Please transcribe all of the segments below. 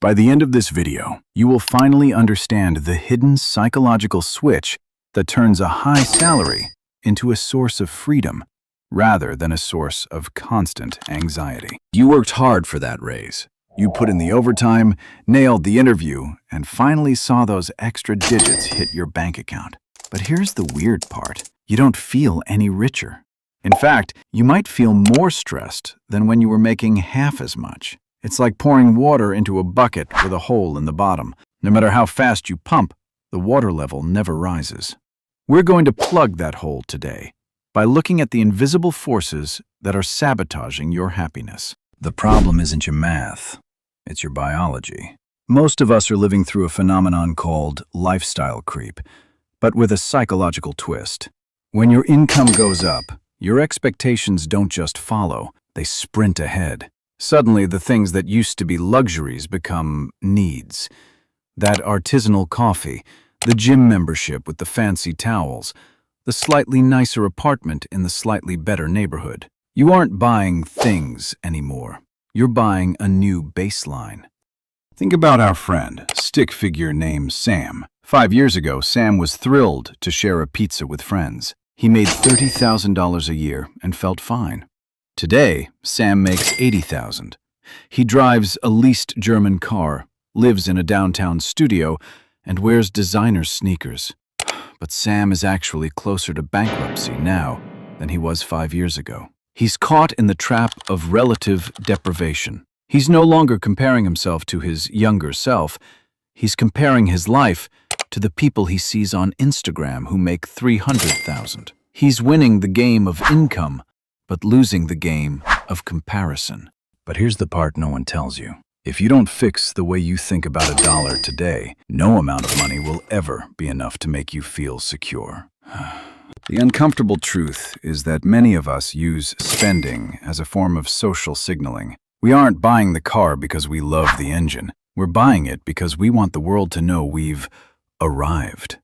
By the end of this video, you will finally understand the hidden psychological switch that turns a high salary into a source of freedom rather than a source of constant anxiety. You worked hard for that raise. You put in the overtime, nailed the interview, and finally saw those extra digits hit your bank account. But here's the weird part. You don't feel any richer. In fact, you might feel more stressed than when you were making half as much. It's like pouring water into a bucket with a hole in the bottom. No matter how fast you pump, the water level never rises. We're going to plug that hole today by looking at the invisible forces that are sabotaging your happiness. The problem isn't your math, it's your biology. Most of us are living through a phenomenon called lifestyle creep, but with a psychological twist. When your income goes up, your expectations don't just follow, they sprint ahead. Suddenly, the things that used to be luxuries become needs. That artisanal coffee, the gym membership with the fancy towels, the slightly nicer apartment in the slightly better neighborhood. You aren't buying things anymore. You're buying a new baseline. Think about our friend, stick figure named Sam. 5 years ago, Sam was thrilled to share a pizza with friends. He made $30,000 a year and felt fine. Today, Sam makes $80,000. He drives a leased German car, lives in a downtown studio, and wears designer sneakers. But Sam is actually closer to bankruptcy now than he was 5 years ago. He's caught in the trap of relative deprivation. He's no longer comparing himself to his younger self. He's comparing his life to the people he sees on Instagram who make $300,000. He's winning the game of income, but losing the game of comparison. But here's the part no one tells you. If you don't fix the way you think about a dollar today, no amount of money will ever be enough to make you feel secure. The uncomfortable truth is that many of us use spending as a form of social signaling. We aren't buying the car because we love the engine. We're buying it because we want the world to know we've arrived.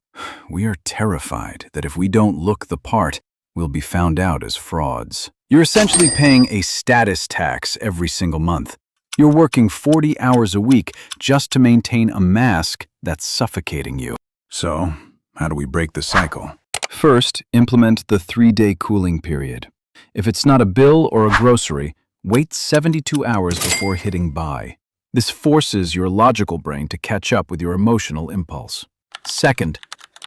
We are terrified that if we don't look the part, we'll be found out as frauds. You're essentially paying a status tax every single month. You're working 40 hours a week just to maintain a mask that's suffocating you. So, how do we break the cycle? First, implement the 3-day cooling period. If it's not a bill or a grocery, wait 72 hours before hitting buy. This forces your logical brain to catch up with your emotional impulse. Second,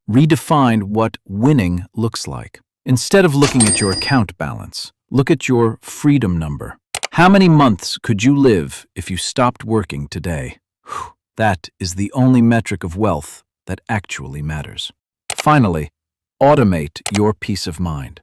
redefine what winning looks like. Instead of looking at your account balance, look at your freedom number. How many months could you live if you stopped working today? That is the only metric of wealth that actually matters. Finally, automate your peace of mind.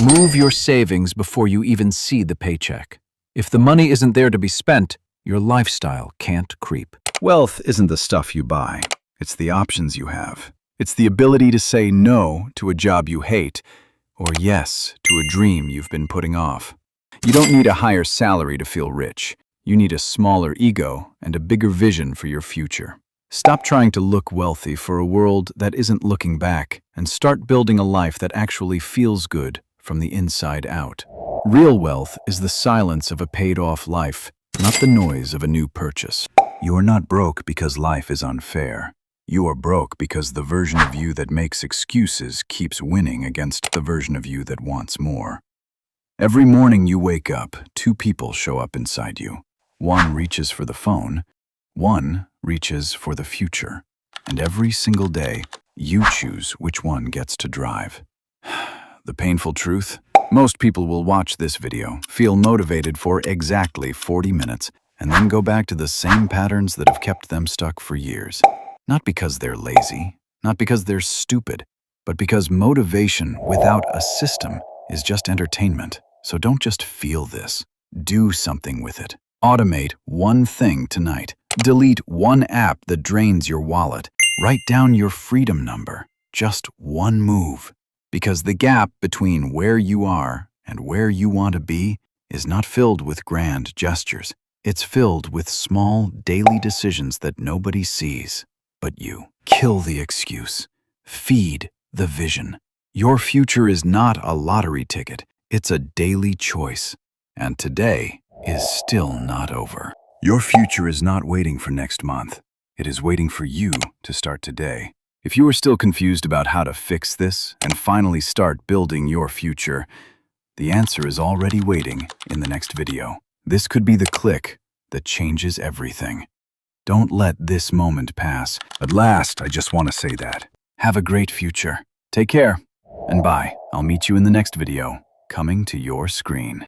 Move your savings before you even see the paycheck. If the money isn't there to be spent, your lifestyle can't creep. Wealth isn't the stuff you buy. It's the options you have. It's the ability to say no to a job you hate, or yes to a dream you've been putting off. You don't need a higher salary to feel rich. You need a smaller ego and a bigger vision for your future. Stop trying to look wealthy for a world that isn't looking back, and start building a life that actually feels good from the inside out. Real wealth is the silence of a paid-off life, not the noise of a new purchase. You are not broke because life is unfair. You are broke because the version of you that makes excuses keeps winning against the version of you that wants more. Every morning you wake up, 2 people show up inside you. One reaches for the phone, one reaches for the future. And every single day, you choose which one gets to drive. The painful truth? Most people will watch this video, feel motivated for exactly 40 minutes, and then go back to the same patterns that have kept them stuck for years. Not because they're lazy, not because they're stupid, but because motivation without a system is just entertainment. So don't just feel this. Do something with it. Automate one thing tonight. Delete one app that drains your wallet. Write down your freedom number. Just one move. Because the gap between where you are and where you want to be is not filled with grand gestures. It's filled with small daily decisions that nobody sees but you. Kill the excuse. Feed the vision. Your future is not a lottery ticket. It's a daily choice. And today is still not over. Your future is not waiting for next month. It is waiting for you to start today. If you are still confused about how to fix this and finally start building your future, the answer is already waiting in the next video. This could be the click that changes everything. Don't let this moment pass. At last, I just want to say that. Have a great future. Take care, and bye. I'll meet you in the next video, coming to your screen.